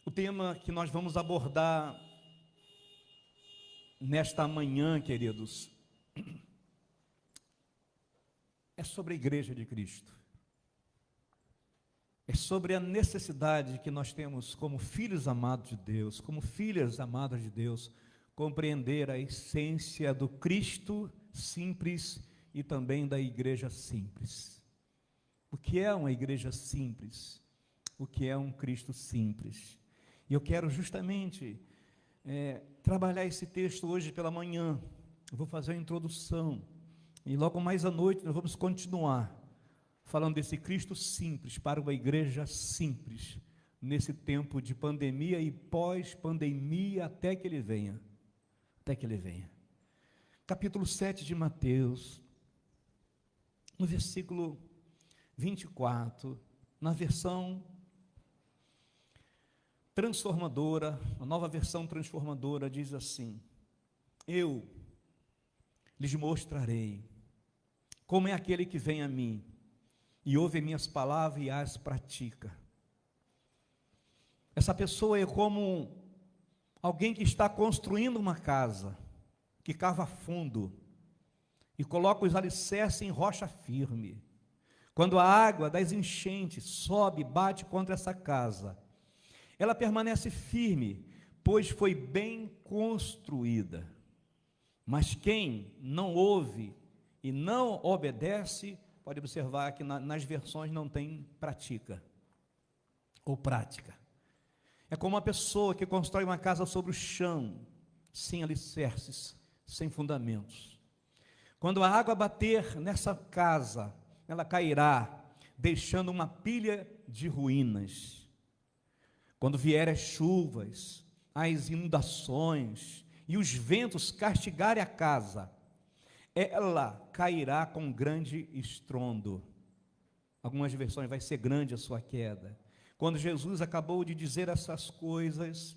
O tema que nós vamos abordar nesta manhã, queridos, é sobre a Igreja de Cristo. É sobre a necessidade que nós temos como filhos amados de Deus, como filhas amadas de Deus, compreender a essência do Cristo simples e também da igreja simples. O que é uma igreja simples? O que é um Cristo simples? E eu quero justamente trabalhar esse texto hoje pela manhã. Eu vou fazer a introdução e logo mais à noite nós vamos continuar falando desse Cristo simples para uma igreja simples, nesse tempo de pandemia e pós-pandemia, até que Ele venha. Até que Ele venha. Capítulo 7 de Mateus, no versículo 24, na versão transformadora, a nova versão transformadora diz assim: eu lhes mostrarei como é aquele que vem a mim e ouve minhas palavras e as pratica. Essa pessoa é como alguém que está construindo uma casa, que cava fundo e coloca os alicerces em rocha firme. Quando a água das enchentes sobe e bate contra essa casa, ela permanece firme, pois foi bem construída. Mas quem não ouve e não obedece, pode observar que nas versões não tem pratica ou prática. É como uma pessoa que constrói uma casa sobre o chão, sem alicerces, sem fundamentos. Quando a água bater nessa casa, ela cairá, deixando uma pilha de ruínas. Quando vierem as chuvas, as inundações e os ventos castigarem a casa, ela cairá com grande estrondo. Algumas versões vai ser grande a sua queda. Quando Jesus acabou de dizer essas coisas,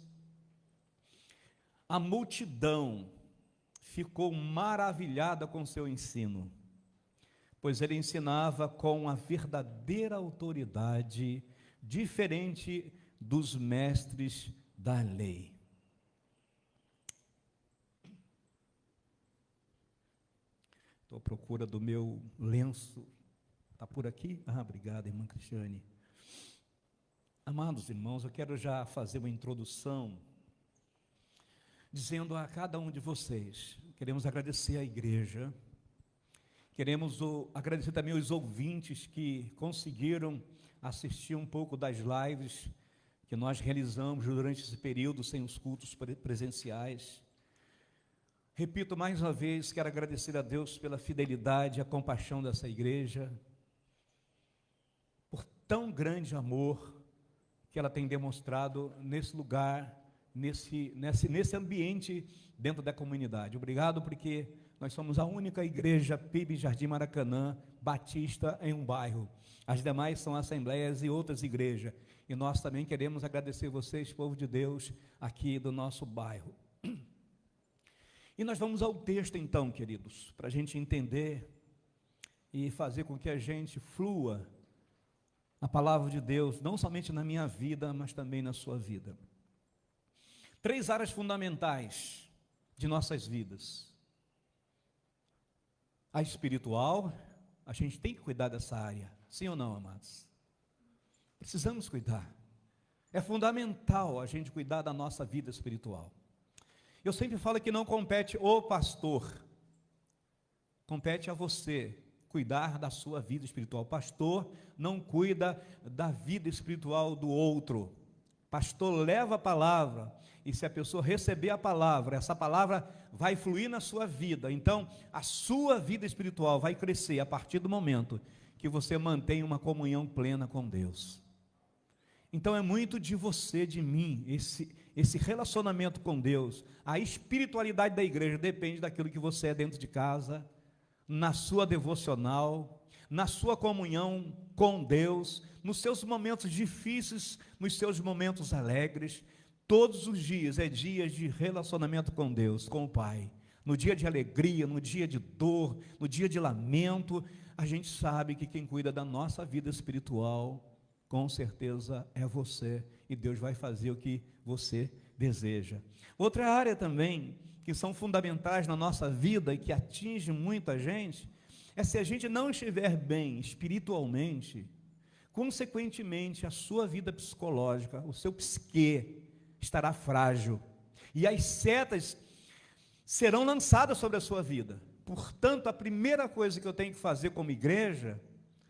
a multidão ficou maravilhada com seu ensino, pois ele ensinava com a verdadeira autoridade, diferente dos mestres da lei. Estou à procura do meu lenço. Está por aqui? Obrigado, irmã Cristiane. Amados irmãos, eu quero já fazer uma introdução, dizendo a cada um de vocês, queremos agradecer à igreja, queremos agradecer também aos ouvintes que conseguiram assistir um pouco das lives que nós realizamos durante esse período sem os cultos presenciais. Repito mais uma vez, quero agradecer a Deus pela fidelidade e a compaixão dessa igreja, por tão grande amor que ela tem demonstrado nesse lugar, nesse ambiente dentro da comunidade. Obrigado, porque nós somos a única igreja PIB Jardim Maracanã batista em um bairro. As demais são assembleias e outras igrejas. E nós também queremos agradecer vocês, povo de Deus, aqui do nosso bairro. E nós vamos ao texto então, queridos, para a gente entender e fazer com que a gente flua a palavra de Deus, não somente na minha vida, mas também na sua vida. 3 áreas fundamentais de nossas vidas. A espiritual, a gente tem que cuidar dessa área, sim ou não, amados? Precisamos cuidar. É fundamental a gente cuidar da nossa vida espiritual. Eu sempre falo que não compete o pastor, compete a você cuidar da sua vida espiritual. Pastor não cuida da vida espiritual do outro. Pastor leva a palavra, e se a pessoa receber a palavra, essa palavra vai fluir na sua vida. Então, a sua vida espiritual vai crescer a partir do momento que você mantém uma comunhão plena com Deus. Então, é muito de você, de mim, esse relacionamento com Deus. A espiritualidade da igreja depende daquilo que você é dentro de casa, na sua devocional, na sua comunhão com Deus, nos seus momentos difíceis, nos seus momentos alegres. Todos os dias é dias de relacionamento com Deus, com o Pai. No dia de alegria, no dia de dor, no dia de lamento, a gente sabe que quem cuida da nossa vida espiritual com certeza é você, e Deus vai fazer o que você deseja. Outra área também, que são fundamentais na nossa vida e que atinge muita gente, é se a gente não estiver bem espiritualmente, consequentemente a sua vida psicológica, o seu psique estará frágil, e as setas serão lançadas sobre a sua vida. Portanto, a primeira coisa que eu tenho que fazer como igreja,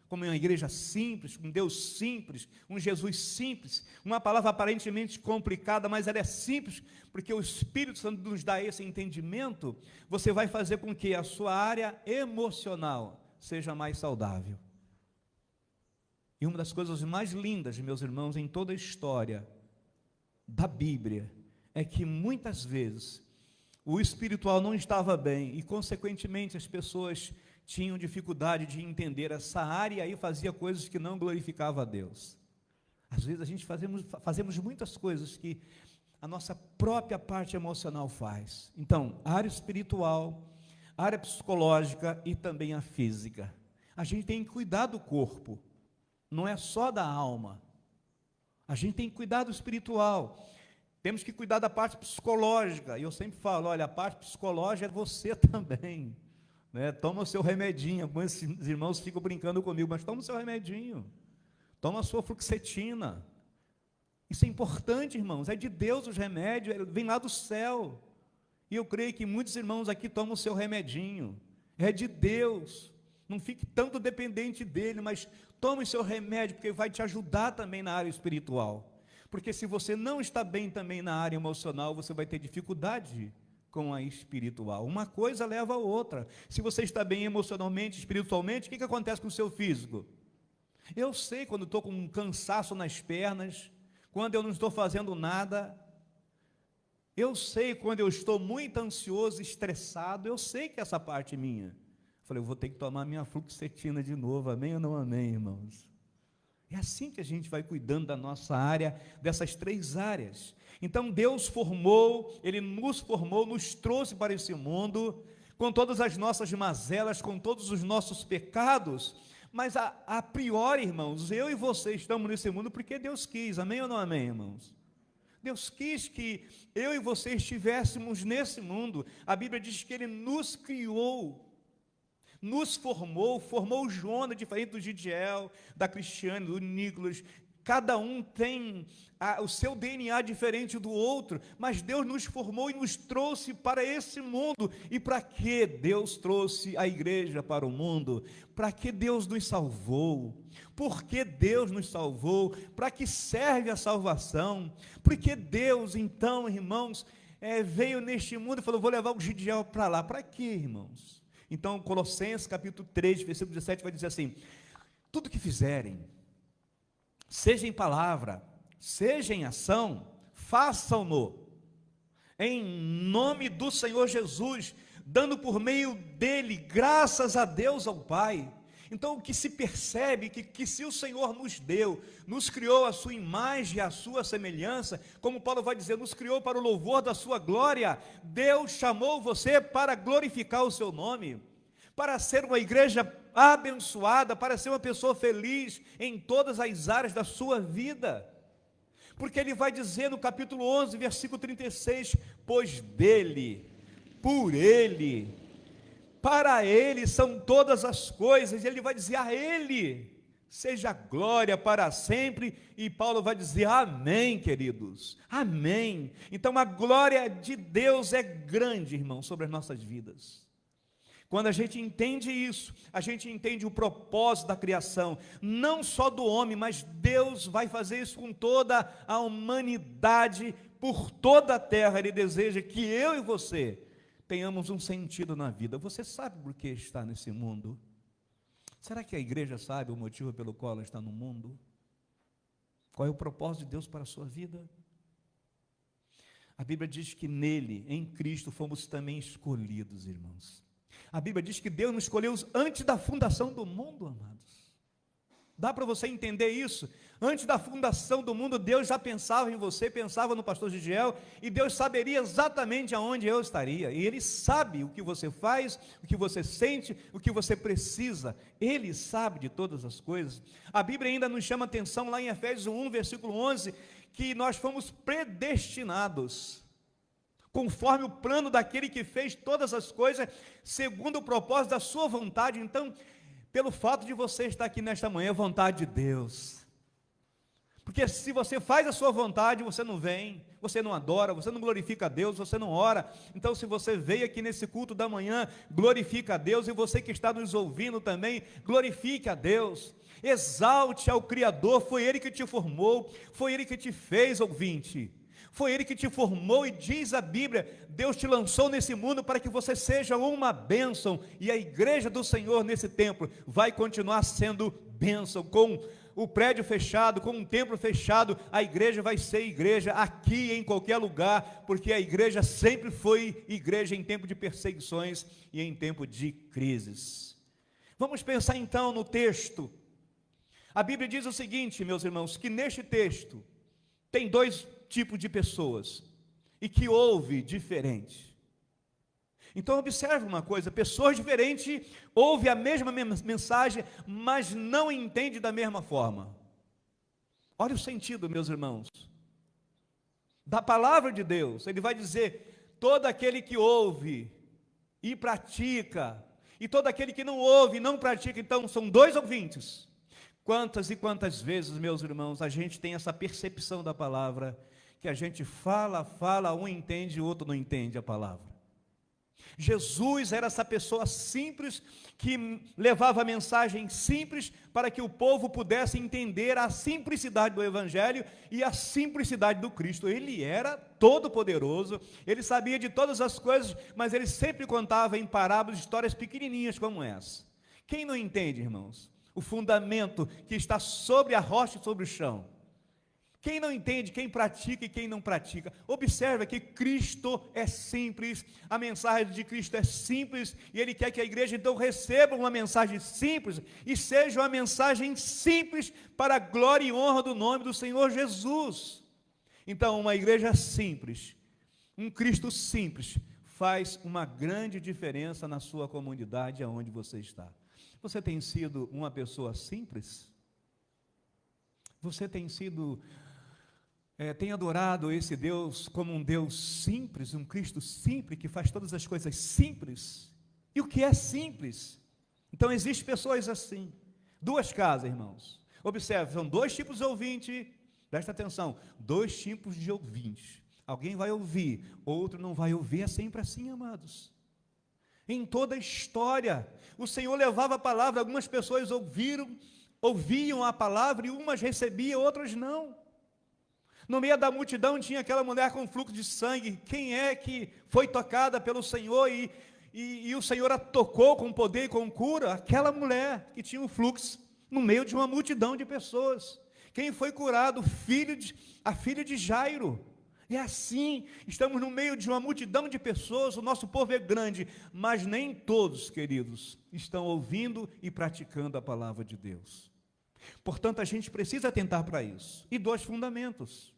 como uma igreja simples, um Deus simples, um Jesus simples, uma palavra aparentemente complicada, mas ela é simples, porque o Espírito Santo nos dá esse entendimento. Você vai fazer com que a sua área emocional seja mais saudável. E uma das coisas mais lindas, meus irmãos, em toda a história da Bíblia, é que muitas vezes o espiritual não estava bem, e consequentemente as pessoas tinham dificuldade de entender essa área, e aí fazia coisas que não glorificavam a Deus. Às vezes a gente fazemos muitas coisas que a nossa própria parte emocional faz. Então, a área espiritual, a área psicológica e também a física. A gente tem que cuidar do corpo, não é só da alma. A gente tem que cuidar do espiritual. Temos que cuidar da parte psicológica, e eu sempre falo, olha, a parte psicológica é você também, né? Toma o seu remedinho. Alguns irmãos ficam brincando comigo, mas toma o seu remedinho, toma a sua fluoxetina, isso é importante, irmãos, é de Deus os remédios, vem lá do céu, e eu creio que muitos irmãos aqui tomam o seu remedinho, é de Deus, não fique tanto dependente dele, mas tome o seu remédio, porque vai te ajudar também na área espiritual. Porque se você não está bem também na área emocional, você vai ter dificuldade com a espiritual. Uma coisa leva a outra. Se você está bem emocionalmente, espiritualmente, o que acontece com o seu físico? Eu sei quando estou com um cansaço nas pernas, quando eu não estou fazendo nada. Eu sei quando eu estou muito ansioso, estressado, eu sei que essa parte é minha. Eu falei, eu vou ter que tomar minha fluoxetina de novo, amém ou não amém, irmãos? É assim que a gente vai cuidando da nossa área, dessas três áreas. Então Deus formou, Ele nos formou, nos trouxe para esse mundo, com todas as nossas mazelas, com todos os nossos pecados, mas a priori, irmãos, eu e você estamos nesse mundo porque Deus quis, amém ou não amém, irmãos? Deus quis que eu e você estivéssemos nesse mundo. A Bíblia diz que Ele nos criou, nos formou o Jonas, diferente do Gidiel, da Cristiane, do Nicolas. Cada um tem o seu DNA diferente do outro, mas Deus nos formou e nos trouxe para esse mundo. E para que Deus trouxe a igreja para o mundo? Para que Deus nos salvou? Por que Deus nos salvou? Para que serve a salvação? Porque Deus, então, irmãos, veio neste mundo e falou, vou levar o Gidiel para lá. Para quê, irmãos? Então, Colossenses capítulo 3, versículo 17, vai dizer assim, tudo que fizerem, seja em palavra, seja em ação, façam-no, em nome do Senhor Jesus, dando por meio dele, graças a Deus ao Pai. Então, o que se percebe, que se o Senhor nos deu, nos criou a sua imagem e a sua semelhança, como Paulo vai dizer, nos criou para o louvor da sua glória, Deus chamou você para glorificar o seu nome, para ser uma igreja abençoada, para ser uma pessoa feliz em todas as áreas da sua vida, porque ele vai dizer no capítulo 11, versículo 36, pois dele, por ele, para ele são todas as coisas, e ele vai dizer a ele, seja glória para sempre, e Paulo vai dizer amém, queridos, amém. Então a glória de Deus é grande, irmão, sobre as nossas vidas. Quando a gente entende isso, a gente entende o propósito da criação, não só do homem, mas Deus vai fazer isso com toda a humanidade, por toda a terra. Ele deseja que eu e você tenhamos um sentido na vida. Você sabe por que está nesse mundo? Será que a igreja sabe o motivo pelo qual ela está no mundo? Qual é o propósito de Deus para a sua vida? A Bíblia diz que nele, em Cristo, fomos também escolhidos, irmãos. A Bíblia diz que Deus nos escolheu antes da fundação do mundo, amados. Dá para você entender isso? Antes da fundação do mundo, Deus já pensava em você, pensava no pastor Gigiel, e Deus saberia exatamente aonde eu estaria. E Ele sabe o que você faz, o que você sente, o que você precisa. Ele sabe de todas as coisas. A Bíblia ainda nos chama atenção lá em Efésios 1, versículo 11, que nós fomos predestinados, conforme o plano daquele que fez todas as coisas, segundo o propósito da sua vontade. Então, pelo fato de você estar aqui nesta manhã, é vontade de Deus. Porque se você faz a sua vontade, você não vem, você não adora, você não glorifica a Deus, você não ora. Então, se você veio aqui nesse culto da manhã, glorifica a Deus, e você que está nos ouvindo também, glorifique a Deus, exalte ao Criador. Foi Ele que te formou, foi Ele que te fez, ouvinte, foi Ele que te formou, e diz a Bíblia, Deus te lançou nesse mundo para que você seja uma bênção, e a igreja do Senhor nesse templo vai continuar sendo bênção. Com o prédio fechado, com um templo fechado, a igreja vai ser igreja aqui em qualquer lugar, porque a igreja sempre foi igreja em tempo de perseguições e em tempo de crises. Vamos pensar então no texto. A Bíblia diz o seguinte, meus irmãos, que neste texto tem dois tipos de pessoas, e que ouve diferente. Então observe uma coisa, pessoas diferentes ouvem a mesma mensagem, mas não entendem da mesma forma. Olha o sentido, meus irmãos, da palavra de Deus. Ele vai dizer, todo aquele que ouve e pratica, e todo aquele que não ouve e não pratica. Então são dois ouvintes. Quantas e quantas vezes, meus irmãos, a gente tem essa percepção da palavra, que a gente fala, um entende e o outro não entende a palavra. Jesus era essa pessoa simples, que levava a mensagem simples, para que o povo pudesse entender a simplicidade do Evangelho e a simplicidade do Cristo. Ele era todo poderoso, ele sabia de todas as coisas, mas ele sempre contava em parábolas, histórias pequenininhas como essa. Quem não entende, irmãos, o fundamento que está sobre a rocha e sobre o chão? Quem não entende, quem pratica e quem não pratica? Observa que Cristo é simples, a mensagem de Cristo é simples, e Ele quer que a igreja então receba uma mensagem simples, e seja uma mensagem simples para a glória e honra do nome do Senhor Jesus. Então, uma igreja simples, um Cristo simples, faz uma grande diferença na sua comunidade, aonde você está. Você tem sido uma pessoa simples? Você tem sido... tem adorado esse Deus como um Deus simples, um Cristo simples, que faz todas as coisas simples? E o que é simples? Então existem pessoas assim, duas casas, irmãos. Observe, são dois tipos de ouvinte, presta atenção, dois tipos de ouvintes. Alguém vai ouvir, outro não vai ouvir. É sempre assim, amados. Em toda a história, o Senhor levava a palavra, algumas pessoas ouviam a palavra, e umas recebiam, outras não. No meio da multidão tinha aquela mulher com fluxo de sangue. Quem é que foi tocada pelo Senhor e o Senhor a tocou com poder e com cura? Aquela mulher que tinha um fluxo no meio de uma multidão de pessoas. Quem foi curado? A filha de Jairo. É assim, estamos no meio de uma multidão de pessoas, o nosso povo é grande, mas nem todos, queridos, estão ouvindo e praticando a palavra de Deus. Portanto, a gente precisa atentar para isso. E dois fundamentos.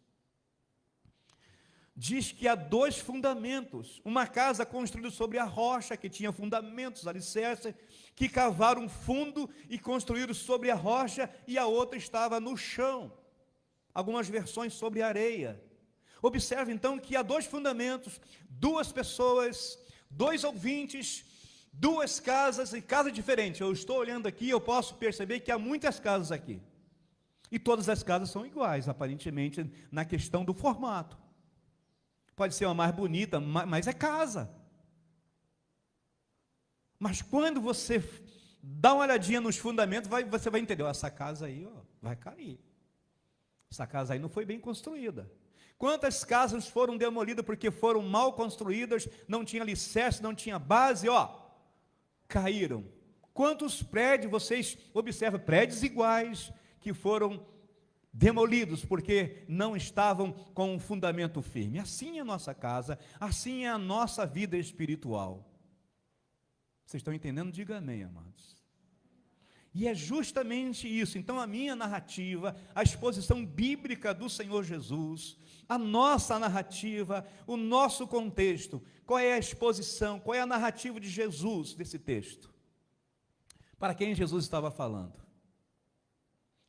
Diz que há dois fundamentos. Uma casa construída sobre a rocha, que tinha fundamentos, alicerces, que cavaram fundo e construíram sobre a rocha, e a outra estava no chão. Algumas versões sobre a areia. Observe então que há dois fundamentos, duas pessoas, dois ouvintes, duas casas, e casas diferentes. Eu estou olhando aqui, eu posso perceber que há muitas casas aqui. E todas as casas são iguais, aparentemente, na questão do formato. Pode ser uma mais bonita, mas é casa. Mas quando você dá uma olhadinha nos fundamentos, você vai entender, essa casa aí vai cair. Essa casa aí não foi bem construída. Quantas casas foram demolidas porque foram mal construídas, não tinha alicerce, não tinha base, caíram. Quantos prédios, vocês observam, prédios iguais, que foram demolidos porque não estavam com um fundamento firme. Assim é a nossa casa, assim é a nossa vida espiritual. Vocês estão entendendo? Diga amém, amados. E é justamente isso. Então, a minha narrativa, a exposição bíblica do Senhor Jesus, a nossa narrativa, o nosso contexto, qual é a exposição, qual é a narrativa de Jesus desse texto? Para quem Jesus estava falando?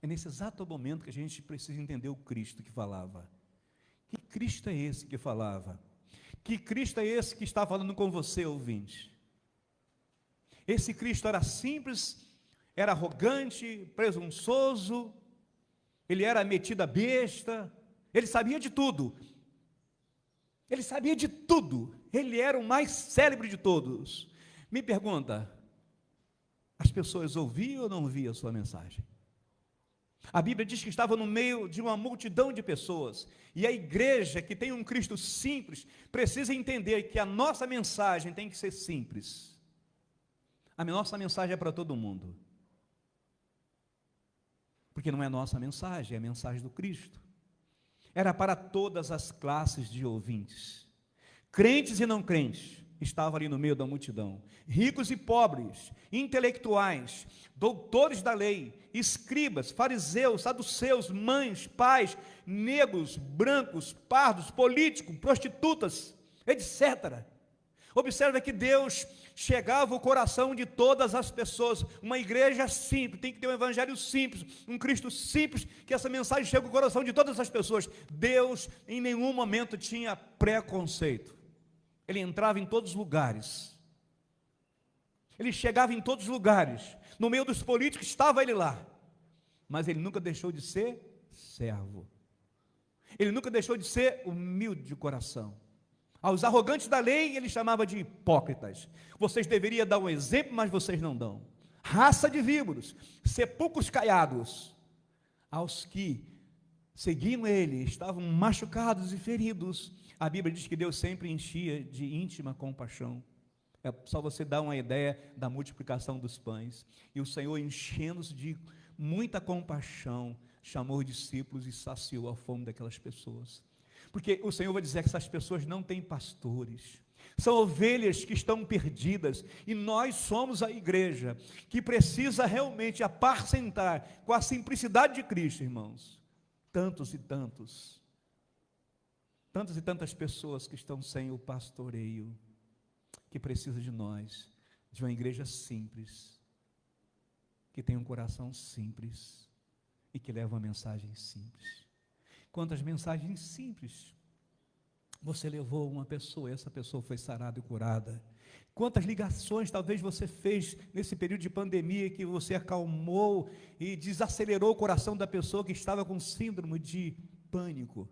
É nesse exato momento que a gente precisa entender o Cristo que falava. Que Cristo é esse que falava? Que Cristo é esse que está falando com você, ouvinte? Esse Cristo era simples, era arrogante, presunçoso, ele era metido a besta, ele sabia de tudo, ele era o mais célebre de todos. Me pergunta, as pessoas ouviam ou não ouviam a sua mensagem? A Bíblia diz que estava no meio de uma multidão de pessoas, e a igreja que tem um Cristo simples, precisa entender que a nossa mensagem tem que ser simples. A nossa mensagem é para todo mundo, porque não é nossa mensagem, é a mensagem do Cristo. Era para todas as classes de ouvintes, crentes e não crentes, estavam ali no meio da multidão, ricos e pobres, intelectuais, doutores da lei, escribas, fariseus, saduceus, mães, pais, negros, brancos, pardos, políticos, prostitutas, etc. Observa que Deus chegava ao coração de todas as pessoas. Uma igreja simples, tem que ter um evangelho simples, um Cristo simples, que essa mensagem chegue ao coração de todas as pessoas. Deus em nenhum momento tinha preconceito. Ele entrava em todos os lugares, ele chegava em todos os lugares, no meio dos políticos estava ele lá, mas ele nunca deixou de ser servo, ele nunca deixou de ser humilde de coração. Aos arrogantes da lei ele chamava de hipócritas. Vocês deveriam dar um exemplo, mas vocês não dão. Raça de víboros, sepulcros caiados. Aos que seguiam ele, estavam machucados e feridos, a Bíblia diz que Deus sempre enchia de íntima compaixão. É só você dar uma ideia da multiplicação dos pães. E o Senhor, enchendo-se de muita compaixão, chamou os discípulos e saciou a fome daquelas pessoas. Porque o Senhor vai dizer que essas pessoas não têm pastores, são ovelhas que estão perdidas, e nós somos a igreja que precisa realmente apacentar com a simplicidade de Cristo, irmãos, tantas e tantas pessoas que estão sem o pastoreio, que precisam de nós, de uma igreja simples, que tem um coração simples e que leva uma mensagem simples. Quantas mensagens simples você levou uma pessoa, e essa pessoa foi sarada e curada? Quantas ligações talvez você fez nesse período de pandemia, que você acalmou e desacelerou o coração da pessoa que estava com síndrome de pânico?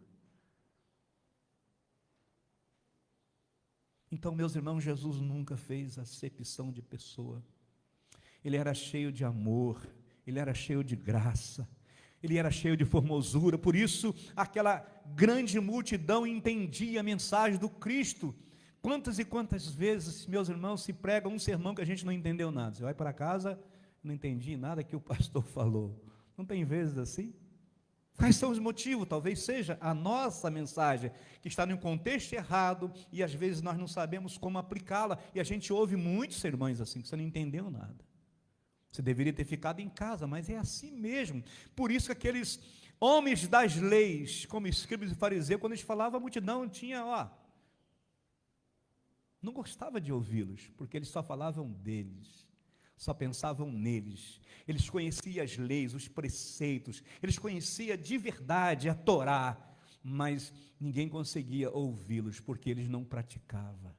Então, meus irmãos, Jesus nunca fez acepção de pessoa. Ele era cheio de amor, ele era cheio de graça, ele era cheio de formosura. Por isso, aquela grande multidão entendia a mensagem do Cristo. Quantas e quantas vezes, meus irmãos, se prega um sermão que a gente não entendeu nada? Você vai para casa, não entendi nada que o pastor falou. Não tem vezes assim? Quais são os motivos? Talvez seja a nossa mensagem, que está num contexto errado, e às vezes nós não sabemos como aplicá-la, e a gente ouve muitos sermões assim, que você não entendeu nada. Você deveria ter ficado em casa, mas é assim mesmo. Por isso que aqueles homens das leis, como escribas e fariseus, quando eles falavam, a multidão tinha, não gostava de ouvi-los, porque eles só falavam deles, só pensavam neles. Eles conheciam as leis, os preceitos, eles conheciam de verdade a Torá, mas ninguém conseguia ouvi-los, porque eles não praticavam.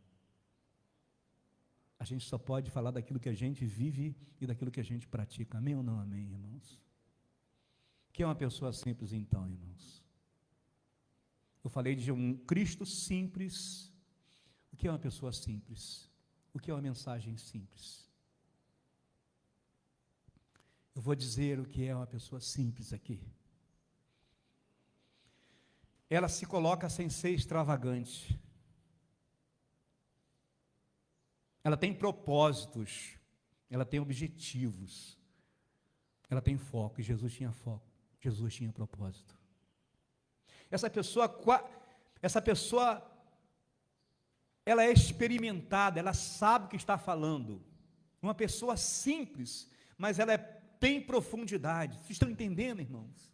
A gente só pode falar daquilo que a gente vive e daquilo que a gente pratica. Amém ou não amém, irmãos? O que é uma pessoa simples então, irmãos? Eu falei de um Cristo simples. O que é uma pessoa simples? O que é uma mensagem simples? Eu vou dizer o que é uma pessoa simples aqui. Ela se coloca sem ser extravagante. Ela tem propósitos, ela tem objetivos, ela tem foco, e Jesus tinha foco, Jesus tinha propósito. Essa pessoa, ela é experimentada, ela sabe o que está falando. Uma pessoa simples, mas ela é tem profundidade. Vocês estão entendendo, irmãos?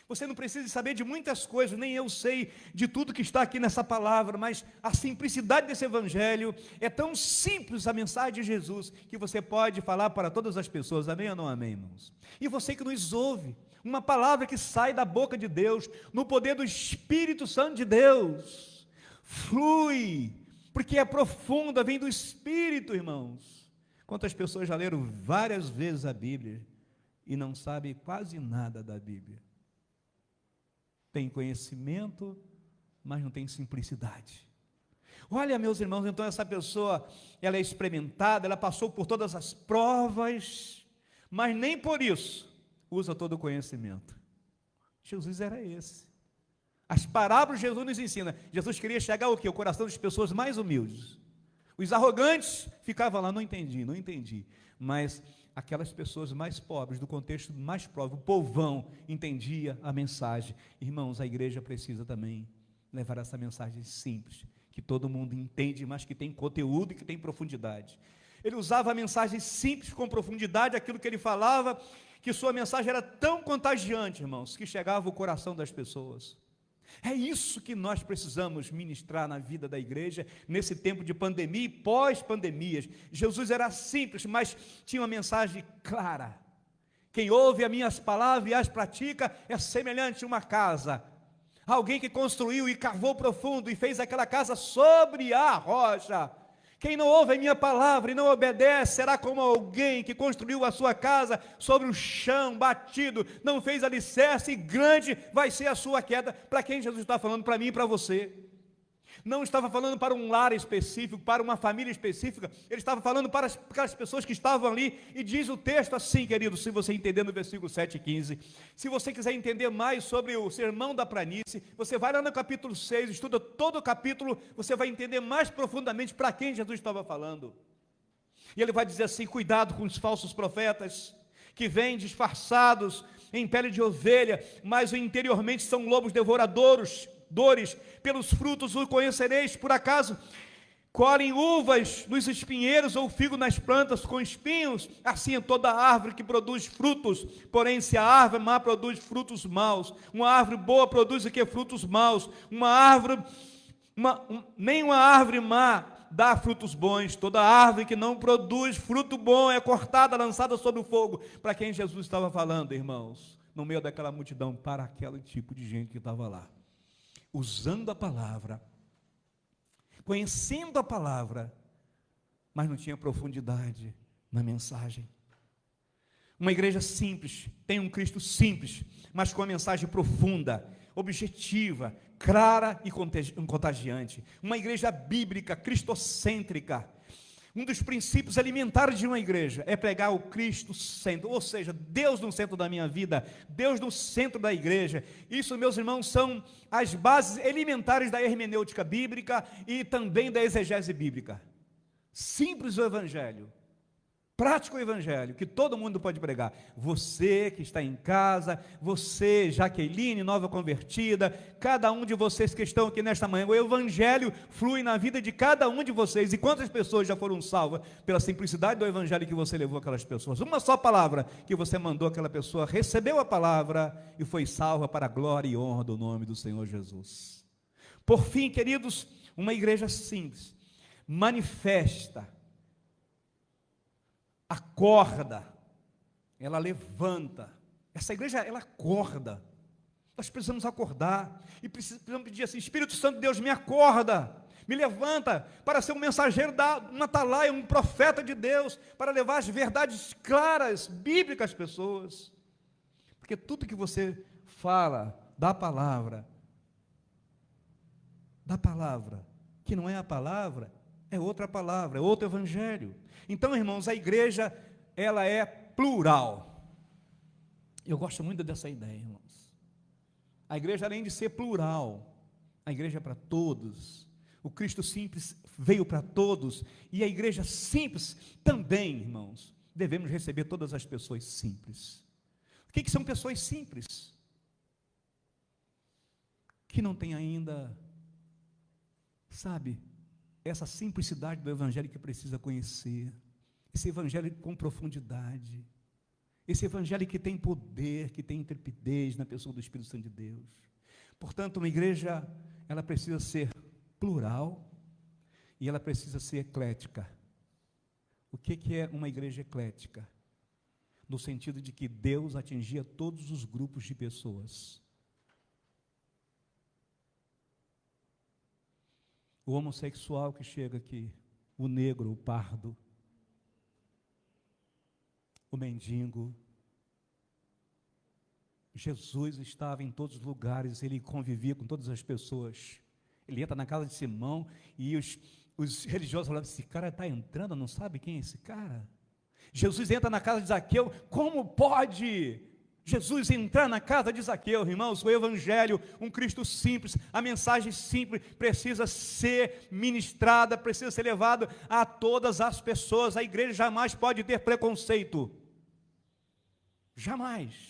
Você não precisa saber de muitas coisas, nem eu sei de tudo que está aqui nessa palavra, mas a simplicidade desse evangelho é tão simples, a mensagem de Jesus, que você pode falar para todas as pessoas, amém ou não amém, irmãos? E você que nos ouve, uma palavra que sai da boca de Deus, no poder do Espírito Santo de Deus, flui, porque é profunda, vem do Espírito, irmãos. Quantas pessoas já leram várias vezes a Bíblia e não sabem quase nada da Bíblia? Tem conhecimento, mas não tem simplicidade. Olha, meus irmãos, então essa pessoa, ela é experimentada, ela passou por todas as provas, mas nem por isso usa todo o conhecimento. Jesus era esse. As parábolas Jesus nos ensina. Jesus queria chegar ao quê? O coração das pessoas mais humildes. Os arrogantes ficavam lá, não entendi. Mas aquelas pessoas mais pobres, do contexto mais pobre, o povão, entendia a mensagem. Irmãos, a igreja precisa também levar essa mensagem simples, que todo mundo entende, mas que tem conteúdo e que tem profundidade. Ele usava a mensagem simples com profundidade, aquilo que ele falava, que sua mensagem era tão contagiante, irmãos, que chegava ao coração das pessoas. É isso que nós precisamos ministrar na vida da igreja, nesse tempo de pandemia e pós-pandemias. Jesus era simples, mas tinha uma mensagem clara. Quem ouve as minhas palavras e as pratica é semelhante a uma casa. Alguém que construiu e cavou profundo e fez aquela casa sobre a rocha. Quem não ouve a minha palavra e não obedece, será como alguém que construiu a sua casa sobre o chão batido, não fez alicerce, e grande vai ser a sua queda. Para quem Jesus está falando? Para mim e para você. Não estava falando para um lar específico, para uma família específica, ele estava falando para aquelas pessoas que estavam ali, e diz o texto assim, querido, se você entender no versículo 7 e 15, se você quiser entender mais sobre o sermão da planície, você vai lá no capítulo 6, estuda todo o capítulo, você vai entender mais profundamente para quem Jesus estava falando, e ele vai dizer assim, cuidado com os falsos profetas, que vêm disfarçados em pele de ovelha, mas interiormente são lobos devoradores, pelos frutos o conhecereis. Por acaso colhem uvas nos espinheiros ou figo nas plantas com espinhos? Assim é toda árvore que produz frutos. Porém, se a árvore má produz frutos maus, uma árvore boa produz o que? Frutos maus. Nem uma árvore má dá frutos bons. Toda árvore que não produz fruto bom é cortada, lançada sobre o fogo. Para quem Jesus estava falando, irmãos? No meio daquela multidão, para aquele tipo de gente que estava lá, usando a palavra, conhecendo a palavra, mas não tinha profundidade na mensagem. Uma igreja simples, tem um Cristo simples, mas com uma mensagem profunda, objetiva, clara e contagiante. Uma igreja bíblica, cristocêntrica. Um dos princípios alimentares de uma igreja é pregar o Cristo centro, ou seja, Deus no centro da minha vida, Deus no centro da igreja. Isso, meus irmãos, são as bases elementares da hermenêutica bíblica e também da exegese bíblica. Simples o evangelho, prático o evangelho, que todo mundo pode pregar. Você que está em casa, você, Jaqueline, nova convertida, cada um de vocês que estão aqui nesta manhã, o evangelho flui na vida de cada um de vocês. E quantas pessoas já foram salvas pela simplicidade do evangelho que você levou aquelas pessoas? Uma só palavra que você mandou aquela pessoa, recebeu a palavra e foi salva para a glória e honra do nome do Senhor Jesus. Por fim, queridos, uma igreja simples, manifesta, acorda, ela levanta. Essa igreja, ela acorda. Nós precisamos acordar e precisamos pedir assim, Espírito Santo de Deus, me acorda, me levanta para ser um mensageiro um atalaia, um profeta de Deus, para levar as verdades claras, bíblicas às pessoas. Porque tudo que você fala da palavra, que não é a palavra, é outra palavra, é outro evangelho. Então, irmãos, a igreja, ela é plural. Eu gosto muito dessa ideia, irmãos. A igreja, além de ser plural, a igreja é para todos. O Cristo simples veio para todos. E a igreja simples também, irmãos, devemos receber todas as pessoas simples. O que são pessoas simples? Que não tem ainda, sabe, essa simplicidade do evangelho que precisa conhecer, esse evangelho com profundidade, Esse evangelho que tem poder, que tem intrepidez na pessoa do Espírito Santo de Deus. Portanto, uma igreja, ela precisa ser plural e ela precisa ser eclética. O que é uma igreja eclética? No sentido de que Deus atingia todos os grupos de pessoas. O homossexual que chega aqui, o negro, o pardo, o mendigo. Jesus estava em todos os lugares, ele convivia com todas as pessoas. Ele entra na casa de Simão e os religiosos falavam: esse cara está entrando, não sabe quem é esse cara? Jesus entra na casa de Zaqueu. Como pode Jesus entrar na casa de Zaqueu? Irmãos, o evangelho, um Cristo simples, a mensagem simples precisa ser ministrada, precisa ser levada a todas as pessoas. A igreja jamais pode ter preconceito, jamais.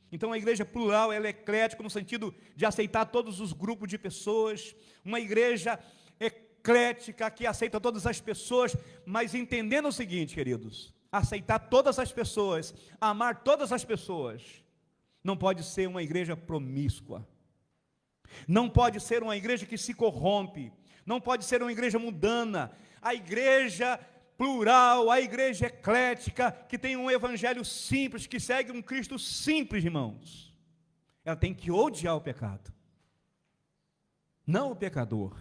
Então a igreja plural, ela é eclética no sentido de aceitar todos os grupos de pessoas. Uma igreja eclética que aceita todas as pessoas, mas entendendo o seguinte, queridos: aceitar todas as pessoas, amar todas as pessoas, não pode ser uma igreja promíscua, não pode ser uma igreja que se corrompe, não pode ser uma igreja mundana. A igreja plural, a igreja eclética, que tem um evangelho simples, que segue um Cristo simples, irmãos, ela tem que odiar o pecado, não o pecador.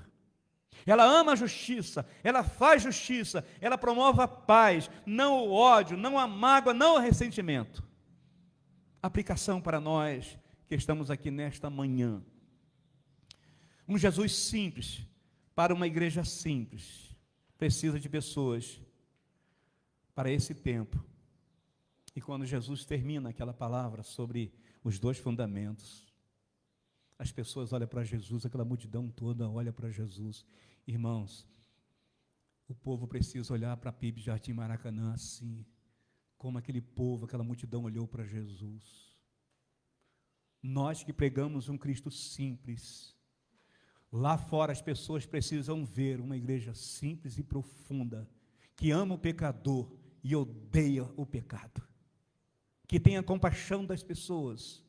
Ela ama a justiça, ela faz justiça, ela promove a paz, não o ódio, não a mágoa, não o ressentimento. Aplicação para nós que estamos aqui nesta manhã. Um Jesus simples, para uma igreja simples, precisa de pessoas para esse tempo. E quando Jesus termina aquela palavra sobre os dois fundamentos, as pessoas olham para Jesus, aquela multidão toda olha para Jesus. Irmãos, o povo precisa olhar para a PIB Jardim Maracanã assim, como aquele povo, aquela multidão olhou para Jesus. Nós que pregamos um Cristo simples, lá fora as pessoas precisam ver uma igreja simples e profunda, que ama o pecador e odeia o pecado, que tenha compaixão das pessoas,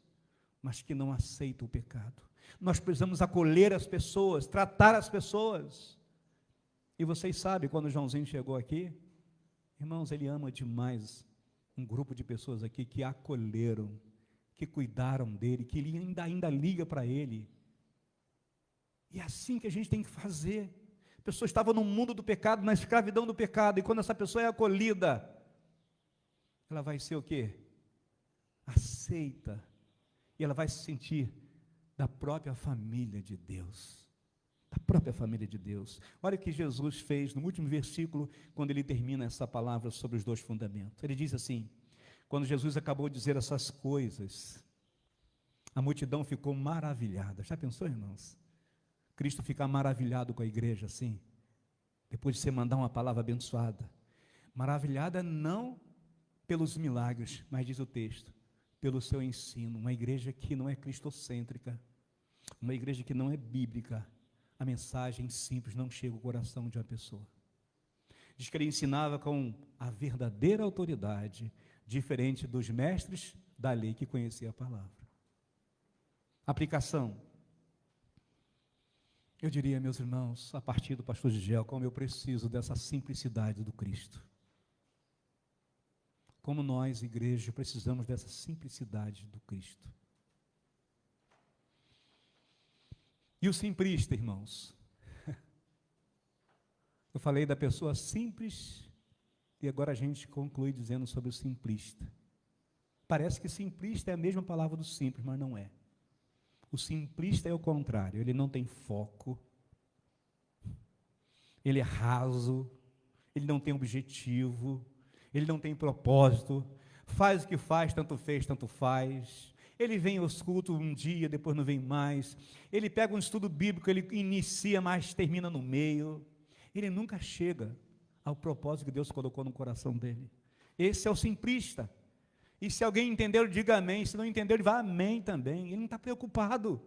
mas que não aceita o pecado. Nós precisamos acolher as pessoas, tratar as pessoas. E vocês sabem, quando o Joãozinho chegou aqui, irmãos, ele ama demais um grupo de pessoas aqui que acolheram, que cuidaram dele, que ele ainda liga para ele. E é assim que a gente tem que fazer. A pessoa estava no mundo do pecado, na escravidão do pecado, e quando essa pessoa é acolhida, ela vai ser o quê? Aceita, e ela vai se sentir da própria família de Deus, da própria família de Deus. Olha o que Jesus fez no último versículo, quando ele termina essa palavra sobre os dois fundamentos. Ele diz assim: quando Jesus acabou de dizer essas coisas, a multidão ficou maravilhada. Já pensou, irmãos? Cristo ficar maravilhado com a igreja assim, depois de você mandar uma palavra abençoada. Maravilhada não pelos milagres, mas diz o texto, pelo seu ensino. Uma igreja que não é cristocêntrica, uma igreja que não é bíblica. A mensagem simples não chega ao coração de uma pessoa. Diz que ele ensinava com a verdadeira autoridade, diferente dos mestres da lei que conheciam a palavra. Aplicação. Eu diria, meus irmãos, a partir do pastor Gigel, como eu preciso dessa simplicidade do Cristo. Como nós, igreja, precisamos dessa simplicidade do Cristo. E o simplista, irmãos? Eu falei da pessoa simples, e agora a gente conclui dizendo sobre o simplista. Parece que simplista é a mesma palavra do simples, mas não é. O simplista é o contrário, ele não tem foco, ele é raso, ele não tem objetivo, ele não tem propósito, faz o que faz, tanto fez, tanto faz. Ele vem aos cultos um dia, depois não vem mais. Ele pega um estudo bíblico, ele inicia, mas termina no meio. Ele nunca chega ao propósito que Deus colocou no coração dele. Esse é o simplista. E se alguém entendeu, diga amém. Se não entendeu, ele vai amém também. Ele não está preocupado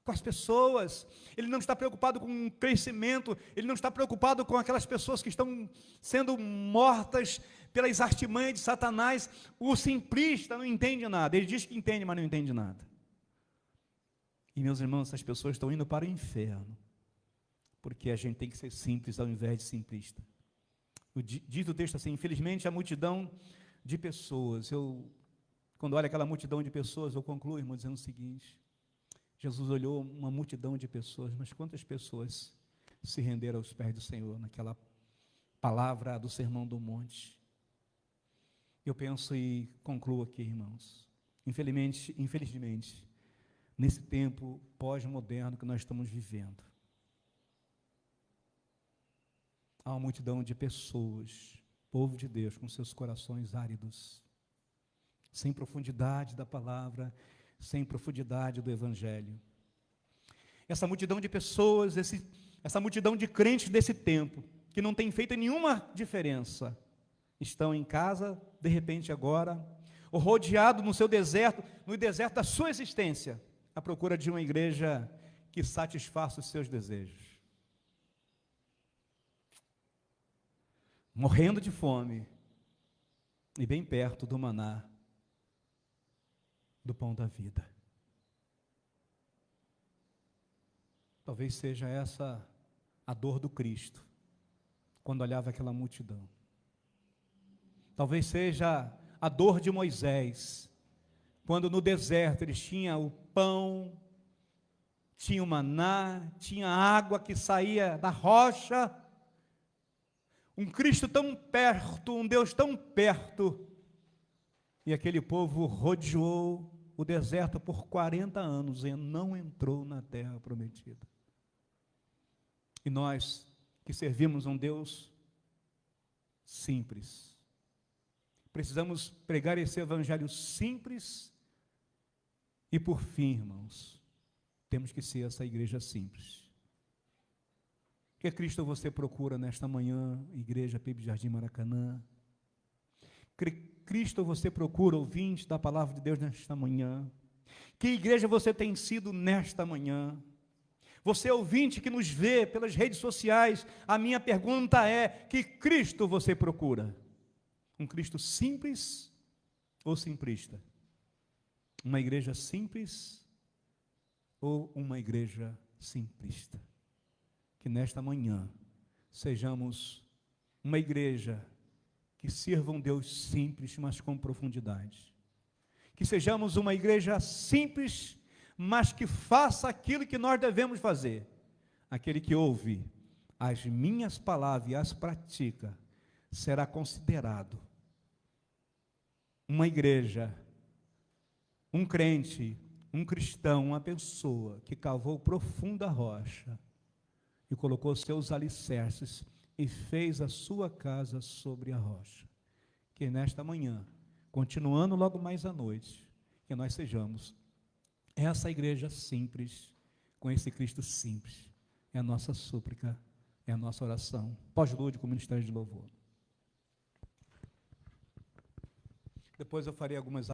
com as pessoas, ele não está preocupado com o crescimento, ele não está preocupado com aquelas pessoas que estão sendo mortas pelas artimanhas de Satanás, o simplista não entende nada. Ele diz que entende, mas não entende nada. E, meus irmãos, essas pessoas estão indo para o inferno, porque a gente tem que ser simples ao invés de simplista. Diz o texto assim: infelizmente a multidão de pessoas, quando olho aquela multidão de pessoas, eu concluo, irmão, dizendo o seguinte: Jesus olhou uma multidão de pessoas, mas quantas pessoas se renderam aos pés do Senhor naquela palavra do Sermão do Monte? Eu penso e concluo aqui, irmãos, infelizmente, nesse tempo pós-moderno que nós estamos vivendo, há uma multidão de pessoas, povo de Deus, com seus corações áridos, sem profundidade da palavra, sem profundidade do Evangelho. Essa multidão de pessoas, essa multidão de crentes desse tempo, que não tem feito nenhuma diferença, estão em casa, de repente agora, ou rodeado no seu deserto, no deserto da sua existência, à procura de uma igreja que satisfaça os seus desejos. Morrendo de fome, e bem perto do maná, do pão da vida. Talvez seja essa a dor do Cristo, quando olhava aquela multidão. Talvez seja a dor de Moisés, quando no deserto eles tinham o pão, tinha o maná, tinha a água que saía da rocha, um Cristo tão perto, um Deus tão perto, e aquele povo rodeou o deserto por 40 anos e não entrou na terra prometida. E nós que servimos um Deus simples, precisamos pregar esse evangelho simples e, por fim, irmãos, temos que ser essa igreja simples. Que Cristo você procura nesta manhã, Igreja PIB Jardim Maracanã? Cristo você procura, ouvinte da palavra de Deus nesta manhã? Que igreja você tem sido nesta manhã? Você ouvinte que nos vê pelas redes sociais, a minha pergunta é: que Cristo você procura? Um Cristo simples ou simplista? Uma igreja simples ou uma igreja simplista? Que nesta manhã sejamos uma igreja que sirva um Deus simples, mas com profundidade. Que sejamos uma igreja simples, mas que faça aquilo que nós devemos fazer. Aquele que ouve as minhas palavras e as pratica, será considerado uma igreja, um crente, um cristão, uma pessoa que cavou profunda rocha e colocou seus alicerces e fez a sua casa sobre a rocha. Que nesta manhã, continuando logo mais à noite, que nós sejamos essa igreja simples, com esse Cristo simples. É a nossa súplica, é a nossa oração. Pós-lúdico, ministério de louvor. Depois eu farei algumas